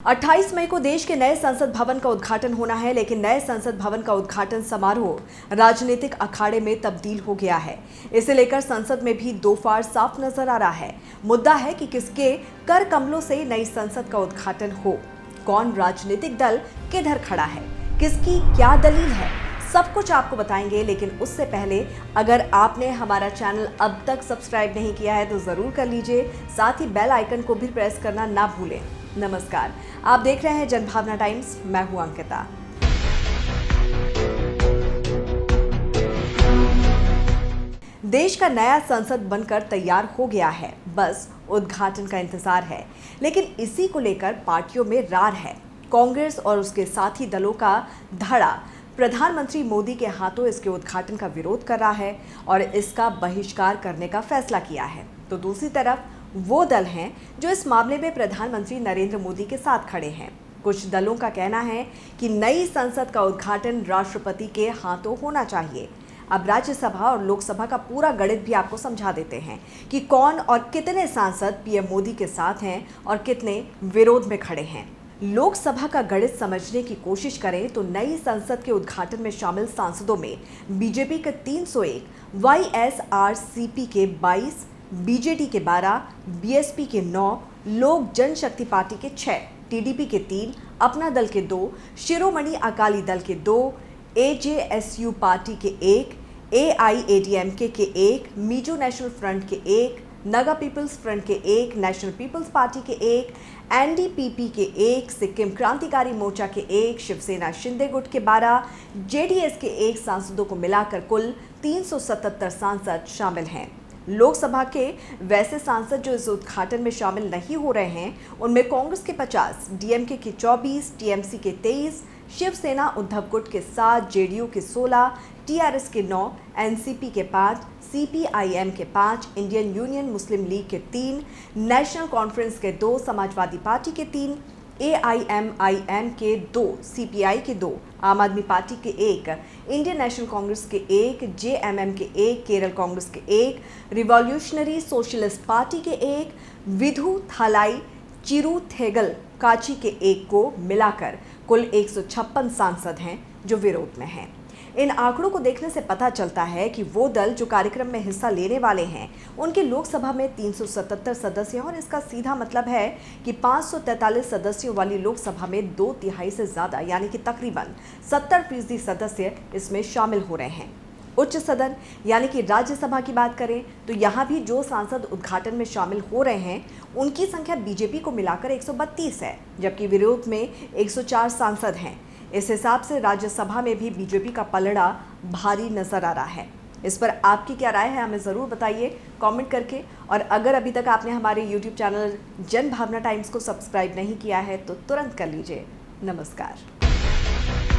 28 मई को देश के नए संसद भवन का उद्घाटन होना है, लेकिन नए संसद भवन का उद्घाटन समारोह राजनीतिक अखाड़े में तब्दील हो गया है। इसे लेकर संसद में भी दो फाड़ साफ नजर आ रहा है। मुद्दा है कि किसके कर कमलों से नई संसद का उद्घाटन हो, कौन राजनीतिक दल किधर खड़ा है, किसकी क्या दलील है, सब कुछ आपको बताएंगे। लेकिन उससे पहले अगर आपने हमारा चैनल अब तक सब्सक्राइब नहीं किया है तो जरूर कर लीजिए, साथ ही बेल आइकन को भी प्रेस करना ना भूलें। नमस्कार, आप देख रहे हैं जनभावना टाइम्स, मैं हूं अंकिता। देश का नया संसद बनकर तैयार हो गया है, बस उद्घाटन का इंतजार है। लेकिन इसी को लेकर पार्टियों में रार है। कांग्रेस और उसके साथी दलों का धड़ा प्रधानमंत्री मोदी के हाथों इसके उद्घाटन का विरोध कर रहा है और इसका बहिष्कार करने का फैसला किया है। तो दूसरी तरफ वो दल हैं जो इस मामले में प्रधानमंत्री नरेंद्र मोदी के साथ खड़े हैं। कुछ दलों का कहना है कि नई संसद का उद्घाटन राष्ट्रपति के हाथों होना चाहिए। अब राज्यसभा और लोकसभा का पूरा गणित भी आपको समझा देते हैं कि कौन और कितने सांसद पीएम मोदी के साथ हैं और कितने विरोध में खड़े हैं। लोकसभा का गणित समझने की कोशिश करें तो नई संसद के उद्घाटन में शामिल सांसदों में बीजेपी के 301, वाईएसआरसीपी के 22, बीजेडी के 12, बीएसपी के 9, लोक जनशक्ति पार्टी के 6, टीडीपी के 3, अपना दल के 2, शिरोमणि अकाली दल के 2, एजेएसयू पार्टी के 1, एआईएडीएमके के 1, मिजो नेशनल फ्रंट के 1, नगा पीपल्स फ्रंट के 1, नेशनल पीपल्स पार्टी के 1, एनडीपीपी के 1, सिक्किम क्रांतिकारी मोर्चा के 1, शिवसेना शिंदे गुट के 12, जेडीएस के 1 सांसदों को मिलाकर कुल 377 सांसद शामिल हैं। लोकसभा के वैसे सांसद जो इस उद्घाटन में शामिल नहीं हो रहे हैं उनमें कांग्रेस के 50, डीएमके के 24, टीएमसी के 23, शिवसेना उद्धव गुट के 7, जेडीयू के 16, टीआरएस के 9, एनसीपी के 5, सीपीआईएम के 5, इंडियन यूनियन मुस्लिम लीग के 3, नेशनल कॉन्फ्रेंस के 2, समाजवादी पार्टी के 3, एआईएमआईएम के 2, सीपीआई के 2, आम आदमी पार्टी के 1, इंडियन नेशनल कांग्रेस के 1, जेएमएम के 1, केरल कांग्रेस के 1, रिवॉल्यूशनरी सोशलिस्ट पार्टी के 1, विधु थालाई चिरुथेगल काची के 1 को मिलाकर कुल 156 सांसद हैं जो विरोध में हैं। इन आंकड़ों को देखने से पता चलता है कि वो दल जो कार्यक्रम में हिस्सा लेने वाले हैं उनके लोकसभा में 377 सदस्य हैं और इसका सीधा मतलब है कि 543 सदस्यों वाली लोकसभा में 2/3 से ज़्यादा यानी कि तकरीबन 70% सदस्य इसमें शामिल हो रहे हैं। उच्च सदन यानी कि राज्यसभा की बात करें तो यहाँ भी जो सांसद उद्घाटन में शामिल हो रहे हैं उनकी संख्या बीजेपी को मिलाकर 132 है, जबकि विरोध में 104 सांसद हैं। इस हिसाब से राज्यसभा में भी बीजेपी का पलड़ा भारी नजर आ रहा है। इस पर आपकी क्या राय है हमें ज़रूर बताइए कमेंट करके। और अगर अभी तक आपने हमारे यूट्यूब चैनल जनभावना टाइम्स को सब्सक्राइब नहीं किया है तो तुरंत कर लीजिए। नमस्कार।